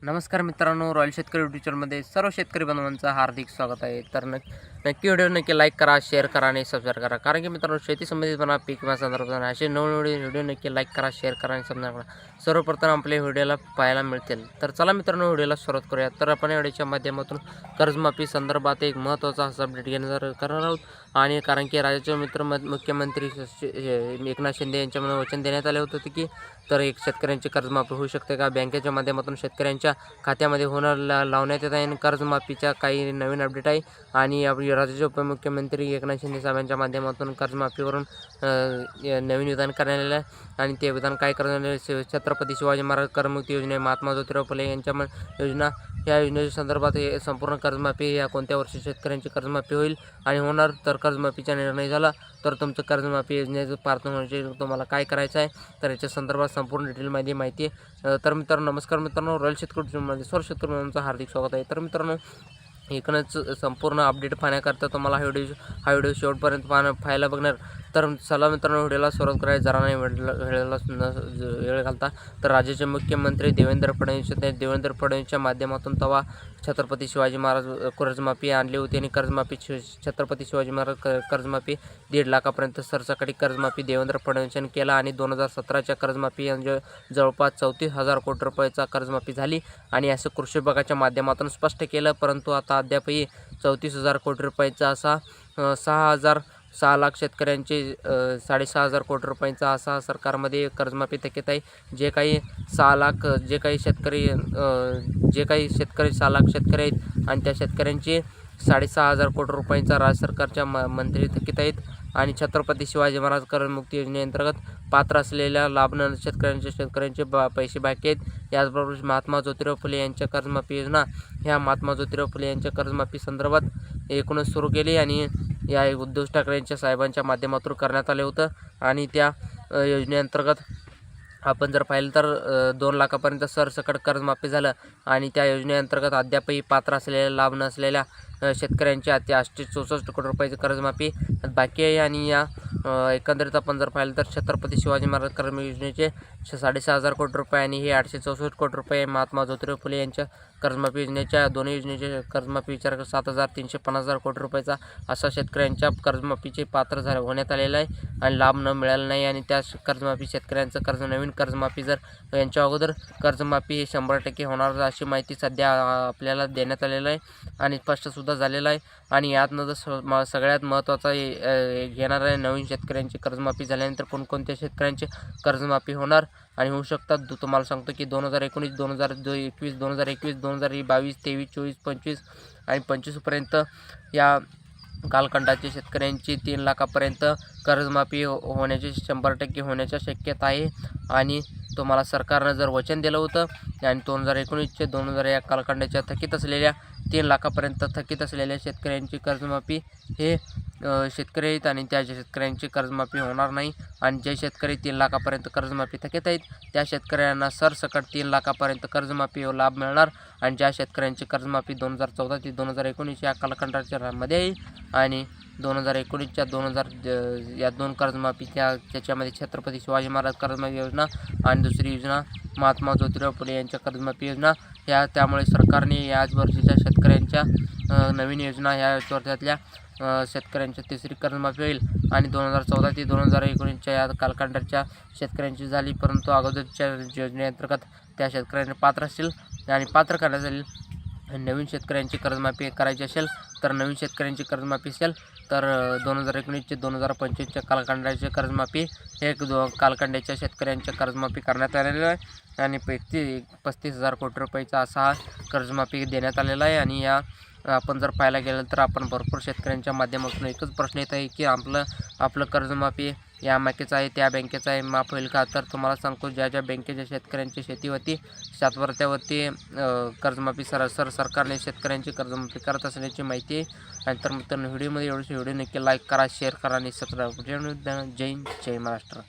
नमस्कार मित्रांनो, रॉयल शेतकरी यूट्यूब चॅनलमध्ये सर्व शेतकरी बांधवांचं हार्दिक स्वागत आहे. तर नक्की व्हिडिओ लाईक करा, शेअर करा आणि सबस्क्राईब करा. कारण की मित्रांनो, शेती संबंधित म्हणा, पीक विमा संदर्भात असे नवनवीन व्हिडिओ नक्की लाईक करा, शेअर करा आणि सबस्क्राईब करा. सर्वप्रथम आपल्या व्हिडिओला पाहायला मिळतील. तर चला मित्रांनो, व्हिडिओला सुरुवात करूया. तर आपण या व्हिडिओच्या माध्यमातून कर्जमाफी संदर्भात एक महत्त्वाचा असा अपडेट घेणार करणार आहोत. आणि कारण की राज्याचे मुख्यमंत्री एकनाथ शिंदे यांच्यामध्ये वचन देण्यात आले होते की तर एक शेतकऱ्यांची कर्जमाफी होऊ शकते का, बँकेच्या माध्यमातून शेतकऱ्यांच्या खात्यामध्ये होणार लावण्यात येत आहे. आणि कर्जमाफीच्या काही नवीन अपडेट आहे. आणि राज्याचे उपमुख्यमंत्री एकनाथ शिंदे साहेबांच्या माध्यमातून कर्जमाफीवरून नवीन विधान करण्यात आलेलं आहे. आणि ते विधान काय करण्यात छत्रपती शिवाजी महाराज कर्जमुक्ती योजना, महात्मा ज्योतिराव फुले यांच्या योजना, या योजनेच्या संदर्भात संपूर्ण कर्जमाफी या कोणत्या वर्षी शेतकऱ्यांची कर्जमाफी होईल आणि होणार. तर कर्जमाफीचा निर्णय झाला तर तुमचं कर्जमाफी योजनेचं पात्र होण्याचे तुम्हाला काय करायचं आहे, तर याच्या संदर्भात संपूर्ण डिटेलमध्ये माहिती आहे. तर मित्रांनो, नमस्कार मित्रांनो, रॉयल शेतकरी सर्व शेतकऱ्यांचं हार्दिक स्वागत आहे. तर मित्रांनो, एकूणच संपूर्ण अपडेट पाहण्याकरता तुम्हाला हा व्हिडिओ शेवटपर्यंत पाहायला बघणार. तर चला मित्रांनो, व्हिडिओला सुरुवात करायला जरा नाही वेळ घालता. तर राज्याचे मुख्यमंत्री देवेंद्र फडणवीसच्या माध्यमातून तेव्हा छत्रपती शिवाजी महाराज कर्जमाफी आणली होती. आणि छत्रपती शिवाजी महाराज कर्जमाफी 1.5 लाखापर्यंत सरसकट कर्जमाफी देवेंद्र फडणवीस यांनी केला. आणि 2017च्या कर्जमाफी जवळपास 34,000 कोटी रुपयाचा कर्जमाफी झाली. आणि असं कृषी विभागाच्या माध्यमातून स्पष्ट केलं. परंतु आता अद्यापही 34,000 कोटी रुपयाचा असा 6 लाख शेतकऱ्यांचे 6,500 कोटी रुपयांचा असा सरकारमध्ये कर्जमाफी थकीत आहे. जे काही 6 लाख जे काही शेतकरी 6 लाख शेतकरी आहेत आणि त्या शेतकऱ्यांचे 6,500 कोटी रुपयांचा राज्य सरकारच्या मंत्री थकीत आहेत. आणि छत्रपती शिवाजी महाराज कर्जमुक्ती योजनेअंतर्गत पात्र असलेल्या लाभन शेतकऱ्यांचे पैसे बाकी आहेत. याचबरोबर महात्मा ज्योतिराव फुले यांच्या कर्जमाफी योजना, ह्या महात्मा ज्योतिराव फुले यांच्या कर्जमाफी संदर्भात एकूणच सुरू केली. आणि या उद्धव ठाकरे यांच्या साहेबांच्या माध्यमातून करण्यात आले होतं. आणि त्या योजनेअंतर्गत आपण जर पाहिलं तर 2 लाखापर्यंत सरसकट कर्जमाफी झालं. आणि त्या योजनेअंतर्गत अद्यापही पात्र असलेल्या लाभ नसलेल्या शेतकऱ्यांची 864 कोटी रुपयाची कर्जमाफी बाकी आहे. आणि या एकंदरीत आपण जर पाहिलं तर छत्रपती शिवाजी महाराज कर्जमाफी योजनेचे 6,500 कोटी रुपये आणि हे 864 कोटी रुपये महात्मा ज्योतिराव फुले यांच्या कर्जमाफी योजनेच्या दोन्ही योजनेचे कर्जमाफी विचार 7,350 कोटी रुपयाचा असा शेतकऱ्यांच्या कर्जमाफीचे पात्र होण्यात आलेलं आहे. आणि लाभ न मिळाला नाही. आणि त्या कर्जमाफी शेतकऱ्यांचं नवीन कर्जमाफी जर यांच्या अगोदर कर्जमाफी 100% होणार अशी माहिती सध्या आपल्याला देण्यात आलेलं आहे. आणि स्पष्टसुद्धा झालेलं आहे. आणि यातनं सगळ्यात महत्त्वाचा घेणार आहे, नवीन शेतकऱ्यांची कर्जमाफी झाल्यानंतर कोणकोणत्या शेतकऱ्यांची कर्जमाफी होणार आणि होऊ शकतात. तुम्हाला सांगतो की 2019, 2021, 2022, 23, 24, 25 आणि 25पर्यंत या कालखंडाचे शेतकऱ्यांची 3 लाखापर्यंत कर्जमाफी होण्याची 100% होण्याच्या शक्यता आहे. आणि तुम्हाला सरकारनं जर वचन दिलं होतं आणि 2019 2000 या कालखंडाच्या थकीत असलेल्या 3 लाखापर्यंत थकीत असलेल्या शेतकऱ्यांची कर्जमाफी हे शेतकरी आहेत. आणि त्या शेतकऱ्यांची कर्जमाफी होणार नाही. आणि जे शेतकरी 3 लाखापर्यंत कर्जमाफी थकीत आहेत त्या शेतकऱ्यांना सरसकट 3 लाखापर्यंत कर्जमाफी लाभ मिळणार. आणि ज्या शेतकऱ्यांची कर्जमाफी 2014 ते 2019 या कालखंडाच्या मध्ये आहे आणि 2019च्या 2000 या 2 कर्जमाफी त्याच्यामध्ये छत्रपती शिवाजी महाराज कर्जमाफी योजना आणि दुसरी योजना महात्मा ज्योतिराव फुले यांच्या कर्जमाफी योजना, त्यामुळे सरकारने याच वर्षीच्या शेतकऱ्यांच्या नवीन योजना ह्या वर्षातल्या शेतकऱ्यांच्या तिसरी कर्जमाफी होईल. आणि 2014 ते 2019च्या या कालखंडाच्या शेतकऱ्यांची झाली. परंतु अगोदरच्या योजनेअंतर्गत त्या शेतकऱ्यांना पात्र असतील आणि पात्र करण्यासाठी नवीन शेतकऱ्यांची कर्जमाफी करायची असेल तर नवीन शेतकऱ्यांची कर्जमाफी असेल तर 2019 ते 2025च्या कालखंडाची कर्जमाफी हे कालखंडाच्या शेतकऱ्यांच्या कर्जमाफी करण्यात आलेली आहे. आणि 35,000 कोटी रुपयाचा असा कर्जमाफी देण्यात आलेला आहे. आणि या आपण जर पाहायला गेलं तर आपण भरपूर शेतकऱ्यांच्या माध्यमातून एकच प्रश्न येत आहे की आपलं कर्जमाफी या बँकेचं आहे त्या बँकेचं आहे माफ होईल का. तर तुम्हाला सांगतो, ज्या बँकेच्या शेतकऱ्यांची शेतीवरती सातबाऱ्यावरती कर्जमाफी सरकारने शेतकऱ्यांची कर्जमाफी करत असल्याची माहिती आहे. आणि तर मित्रांनो, व्हिडिओ नक्की लाईक करा, शेअर करा आणि सबस्क्राईब करा. जय हिंद, जय महाराष्ट्र.